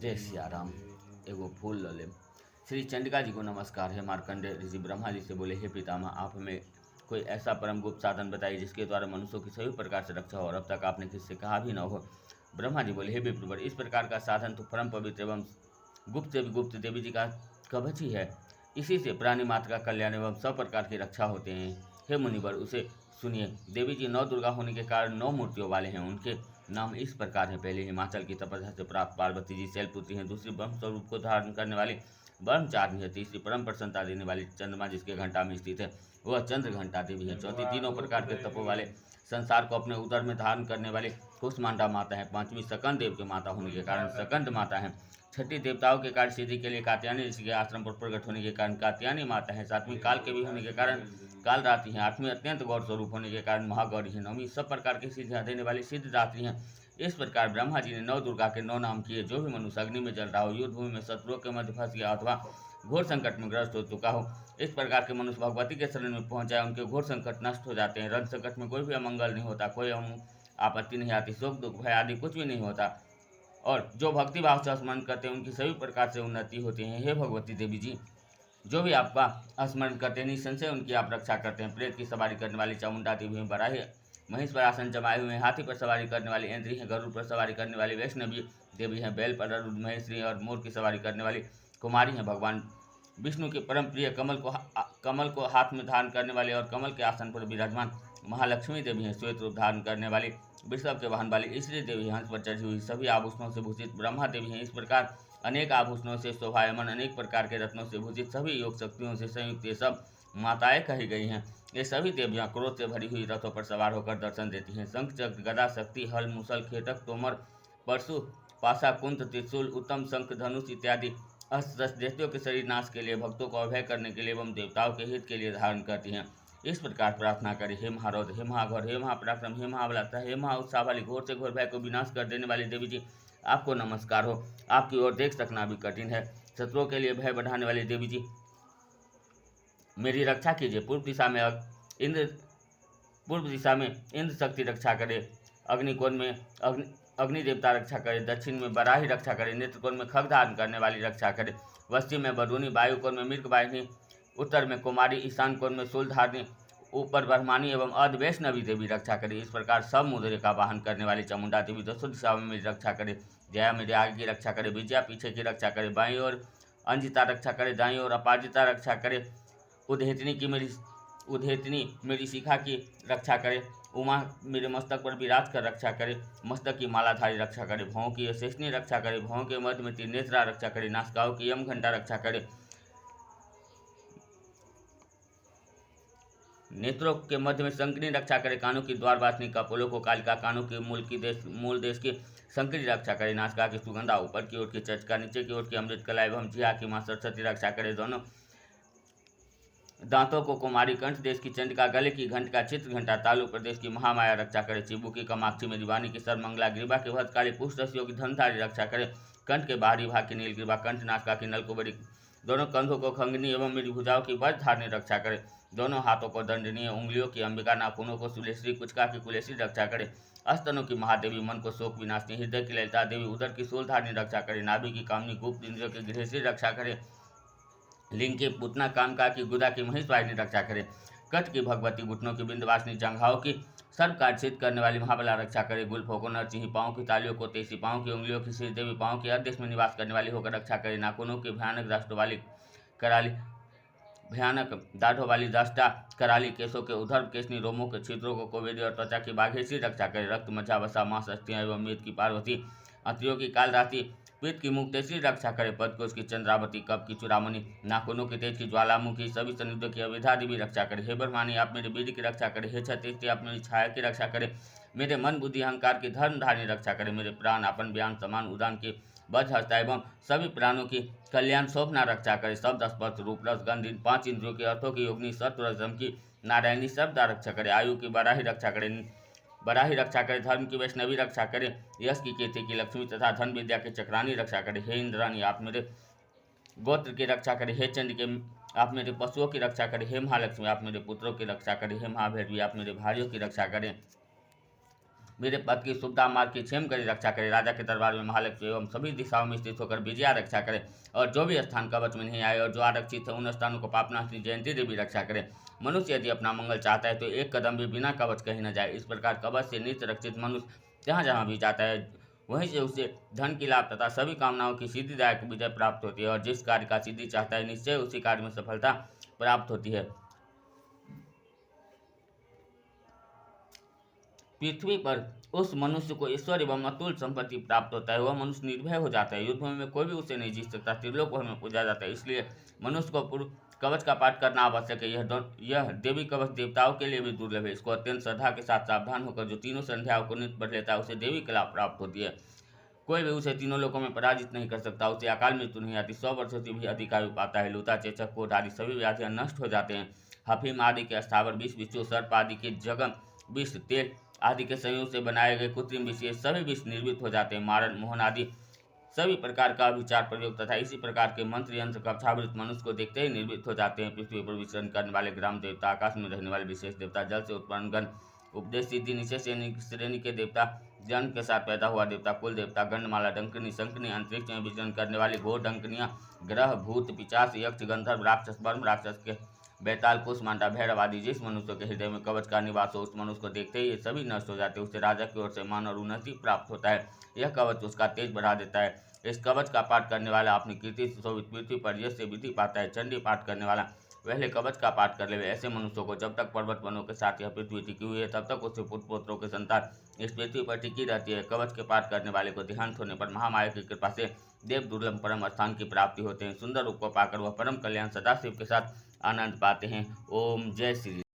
जय सिया राम। एगो फूल ल लेम। श्री चंडिका जी को नमस्कार। है मार्कंडेय ऋषि ब्रह्मा जी से बोले, हे पितामह, आप हमें कोई ऐसा परम गुप्त साधन बताइए जिसके द्वारा मनुष्यों की सभी प्रकार से रक्षा हो, और अब तक आपने किससे कहा भी न हो। ब्रह्मा जी बोले, हे विप्रवर, इस प्रकार का साधन तो परम पवित्र एवं गुप्त से भी गुप्त देवी जी का कवच ही है। इसी से प्राणी मात्र का कल्याण एवं सब प्रकार की रक्षा होते हैं। हे मुनिवर, उसे सुनिए। देवी जी 9 दुर्गा होने के कारण 9 मूर्तियों वाले हैं। उनके नाम इस प्रकार हैं। पहले हिमाचल की तपस्या से प्राप्त पार्वती जी शैलपुत्री हैं। दूसरी ब्रह्म स्वरूप को धारण करने वाली ब्रह्मचारिणी है। तीसरी परम प्रसन्नता देने वाली चंद्रमा जिसके घंटा में स्थित है वह चंद्र घंटा देवी है। चौथी तीनों प्रकार के तपों वाले संसार को अपने उदर में धारण करने वाली कुष्मांडा माता है। पांचवी सकंद देव के माता होने के कारण सकंद माता है। छठी देवताओं के कार्य सिद्धि के लिए कात्यायनी ऋषि के आश्रम पर प्रकट होने के कारण कात्यायनी माता है। सातवीं काल के भी होने के कारण काल रात्रि है। आठवीं अत्यंत गौर स्वरूप होने के कारण महागौरी है। नौवीं सब प्रकार की सिद्धियां देने वाली सिद्ध रात्रि है। इस प्रकार ब्रह्मा जी ने 9 दुर्गा के 9 नाम किए। जो भी मनुष्य अग्नि में जल रहा हो, युद्ध भूमि में शत्रुओं के मध्य फंस गया अथवा घोर संकट में ग्रस्त हो चुका हो, इस प्रकार के मनुष्य भगवती के शरण में पहुंच जाए, उनके घोर संकट नष्ट हो जाते हैं। रण संकट में कोई भी अमंगल नहीं होता, कोई आपत्ति नहीं आती, सुख दुख भय आदि कुछ भी नहीं होता, और जो भक्ति भाव से स्मरण करते हैं उनकी सभी प्रकार से उन्नति होती है। हे भगवती देवी जी, जो भी आपका स्मरण करते हैं निसंशय उनकी आप रक्षा करते हैं। प्रेत की सवारी करने वाली चामुंडा देवी हैं। बराही महिष पर आसन जमाए हुए हैं। हाथी पर सवारी करने वाली इंद्री हैं। गरुड़ पर सवारी करने वाली वैष्णवी देवी हैं। बैल पर अरुण महेश्वरी और मोर की सवारी करने वाली कुमारी हैं। भगवान विष्णु के परम प्रिय कमल को हाथ में धारण करने वाली और कमल के आसन पर विराजमान महालक्ष्मी देवी हैं। श्वेत रूप धारण करने वाली वृषभ के वाहन वाली स्त्री देवी हंस पर चढ़ी हुई सभी आभूषणों से भूषित ब्रह्मा देवी हैं। इस प्रकार अनेक आभूषणों से शोभायमान, अनेक प्रकार के रत्नों से भूषित, सभी योग शक्तियों से संयुक्त ये सब माताएं कही गई हैं। ये सभी देवियां क्रोध से भरी हुई रथों पर सवार होकर दर्शन देती हैं। शंख चक्र गदा शक्ति हल मुसल खेतक तोमर परशु पाशा कुंत त्रिशूल उत्तम शंख धनुष इत्यादि अस्त्र दैत्यों के शरीर नाश के लिए, भक्तों को अभय करने के लिए एवं देवताओं के हित के लिए धारण करती हैं। इस प्रकार प्रार्थना करें, हे महारौद्र, हे महाघोर, हे महापराक्रम, हे महाबलता, हे महाउत्साह वाली, घोर से घोर भय को विनाश कर देने वाली देवी जी, आपको नमस्कार हो। आपकी ओर देख सकना भी कठिन है। शत्रुओं के लिए भय बढ़ाने वाली देवी जी, मेरी रक्षा कीजिए। पूर्व दिशा में इंद्र शक्ति रक्षा करे। अग्निकोण में अग्नि देवता रक्षा करे। दक्षिण में बराही रक्षा करे। नेत्रकोण में खग धारण करने वाली रक्षा करे। पश्चिम में बरूनी, वायुकोण में मृग वाहिनी, उत्तर में कुमारी, ईशान कोण में शूलधारिणी, ऊपर ब्रह्मानी एवं अर्ध वैष्णवी देवी रक्षा करे। इस प्रकार सब मुद्रे का वाहन करने वाली चामुंडा देवी दसों दिशाओं में मेरी रक्षा करे। जया मेरे आगे की रक्षा करे। विजया पीछे की रक्षा करे। बाईं ओर अंजिता रक्षा करे। दाईं ओर अपाजिता रक्षा करे। उद्धेतनी मेरी शिखा की रक्षा करे। उमा मेरे मस्तक पर विराज कर रक्षा करे। मस्तक की मालाधारी रक्षा करे। भौं की शेषनी रक्षा करे। भौं के मध्य में त्रिनेत्रा रक्षा करे। नासिकाओं की यम घंटा रक्षा करे। नेत्रों के मध्य में शंकरी रक्षा करे। कानों की द्वारवासिनी कपोलों को कालिका, कानों के मूल देश की शंकरी रक्षा करे। नासिका की सुगंधा, ऊपर की ओर की चचका, नीचे की ओर की अमृत कला एवं जिहा की मां सरस्वती रक्षा करे। दोनों दांतों को कुमारी, कंठ देश की चंडिका, गले की घंट का चित्र घंटा, तालु प्रदेश की महामाया रक्षा करे। चिबू की कामाक्षी, मेदिवानी की सर्वमंगला, ग्रीवा की भद्रकाली, पुष्टरसियों की धनधारी रक्षा करे। कंठ के बाहरी भाग की नीलग्रीवा, कंठ नासिका की नलकुबरी, दोनों कंधों को खंगनी एवं मेरी भुजाओं की वज्रधारिणी रक्षा करे। दोनों हाथों को दंडनीय, उंगलियों की अंबिका, नाखूनों को सुलेश्वरी, कुचका की कुलेश्वरी रक्षा करे। अस्तनों की महादेवी, मन को शोक विनाशिनी, हृदय की ललिता देवी, उदर की शूलधारिणी रक्षा करे। नाभि की कामनी, गुप्त इंद्रियों की गृहेश्वरी रक्षा करे। लिंग की पुतना, कामका की गुदा की महिष वाहिनी रक्षा करे। कट की भगवती, घुटनों की बिंदवासिनी, जंघाओं की सर्व कार्य सिद्ध करने वाली महाबला रक्षा करे। गुल्फों को नरसिंही, पाँव की तालियों को तेसी, पाँव की उंगलियों की श्रीदेवी, पाँव के अदेश में निवास करने वाली होकर रक्षा करे। नाखूनों की भयानक राष्ट्र वाली कराली, भयानक दाढ़ों वाली दष्टा कराली, केशों के उधर केशनी, रोमों के छिद्रों को कोवेदी और त्वचा की बाघेश्वरी रक्षा करे। रक्त मज्जा वसा मांस अस्थियां एवं मेद की पार्वती, अत्रियों की काल राशि, पीठ की मुक्तेश्वरी रक्षा करे। पद को उसकी चंद्रावती, कप की चूड़ामणि, नाखूनों के तेज की ज्वालामुखी, सभी सन्निधियों की अविधा देवी रक्षा करे। हे ब्रह्मानी, आप मेरे बीज की रक्षा करे। हे छत्तीस, आप मेरी छाया की रक्षा करे। मेरे मन बुद्धि अहंकार की धर्म धारिणी रक्षा करे। मेरे प्राण अपन बयान समान उदान की वज्र हस्ता एवं सभी प्राणों की कल्याण शोभना रक्षा करे। शब्द स्पर्श रूप रस गंध, इन 5 इंद्रियों के अर्थों की योगनी सत्व रजम की नारायणी शब्द रक्षा करे। आयु की बराही रक्षा करे। बराही रक्षा करे। धर्म की वैष्णवी रक्षा करे। यश की कीर्ति की लक्ष्मी तथा धन विद्या की चक्रानी रक्षा करे। हे इंद्राणी, आप मेरे गोत्र की रक्षा करे। हे चंडिके, आप मेरे पशुओं की रक्षा करे। हे महालक्ष्मी, आप मेरे पुत्रों की रक्षा करे। हे महाभैरवी, आप मेरे भाइयों की रक्षा करें। मेरे पद की सुविधा मार्ग की क्षेम करे रक्षा करे। राजा के दरबार में महालक्ष्मी एवं सभी दिशाओं में स्थित होकर विजया रक्षा करे। और जो भी स्थान कवच में नहीं आए और जो आरक्षित है उन स्थानों को पापनाशिनी जयंती देवी रक्षा करे। मनुष्य यदि अपना मंगल चाहता है तो एक कदम भी बिना कवच कहीं न जाए। इस प्रकार कवच से नित्य रक्षित मनुष्य जहाँ जहाँ भी जाता है वहीं से उसे धन की लाभ तथा सभी कामनाओं की सिद्धिदायक विजय प्राप्त होती है। और जिस कार्य का सिद्धि चाहता है निश्चय उसी कार्य में सफलता प्राप्त होती है। पृथ्वी पर उस मनुष्य को ईश्वर एवं अतुल संपत्ति प्राप्त होता है। वह मनुष्य निर्भय हो जाता है। युद्ध में कोई भी उसे नहीं जीत सकता। त्रिलोक में पूजा जाता है। इसलिए मनुष्य को पूर्व कवच का पाठ करना आवश्यक है। यह देवी कवच देवताओं के लिए भी दुर्लभ है। इसको अत्यंत श्रद्धा के साथ सावधान होकर जो तीनों संध्याओं को नित्य पढ़ लेता है उसे देवी कला प्राप्त होती है। कोई भी उसे तीनों लोकों में पराजित नहीं कर सकता। उसे अकाल मृत्यु नहीं आती। 100 वर्षों से भी अधिक आयु पाता है। लूता, चेचक, कोढ़ आदि सभी व्याधियां नष्ट हो जाते हैं। हफीम आदि के स्थावर विष, बिच्छू, सर्प आदि के जगम विष, तेल आदि के संयोग से बनाए गए कृत्रिम विष, ये सभी विष निर्मित हो जाते हैं। मारण, मोहन आदि सभी प्रकार का विचार प्रयोग तथा इसी प्रकार के मंत्र यंत्र कवचावृत मनुष्य को देखते ही निर्मित हो जाते हैं। पृथ्वी पर विचरण करने वाले ग्राम देवता, आकाश में रहने वाले विशेष देवता, जल से उत्पन्न गण, उपदेश सिद्धि निश्चय श्रेणी के देवता, जन्म के साथ पैदा हुआ देवता, कुल देवता, गंडमाला, डंकनी, शंकनी, अंतरिक्ष में विचरण करने वाले घोर डंकनियां, ग्रह, भूत, पिशाच, यक्ष, गंधर्व, राक्षस, वर्म राक्षस के बैताल, कुष्मांडा, भैरव आदि जिस मनुष्य के हृदय में कवच का निवास हो उस मनुष्य को देखते ही ये सभी नष्ट हो जाते हैं। उसे राजा की ओर से मान और उन्नति प्राप्त होता है। यह कवच उसका तेज बढ़ा देता है। इस कवच का पाठ करने वाला अपनी कीर्ति से शोभित पृथ्वी पर यश से विधि पाता है। चंडी पाठ करने वाला पहले कवच का पाठ कर ले। ऐसे मनुष्यों को जब तक पर्वत वनों के साथ यह पृथ्वी टिकी हुई है तब तक उससे पुत्र पुत्रों के संतान इस पृथ्वी पर टिकी रहती है। कवच के पाठ करने वाले को देहांत होने पर महामाया की कृपा से देव दुर्लभ परम स्थान की प्राप्ति होते हैं। सुंदर रूप को पाकर वह परम कल्याण सदाशिव के साथ आनंद पाते हैं। ओम जय श्री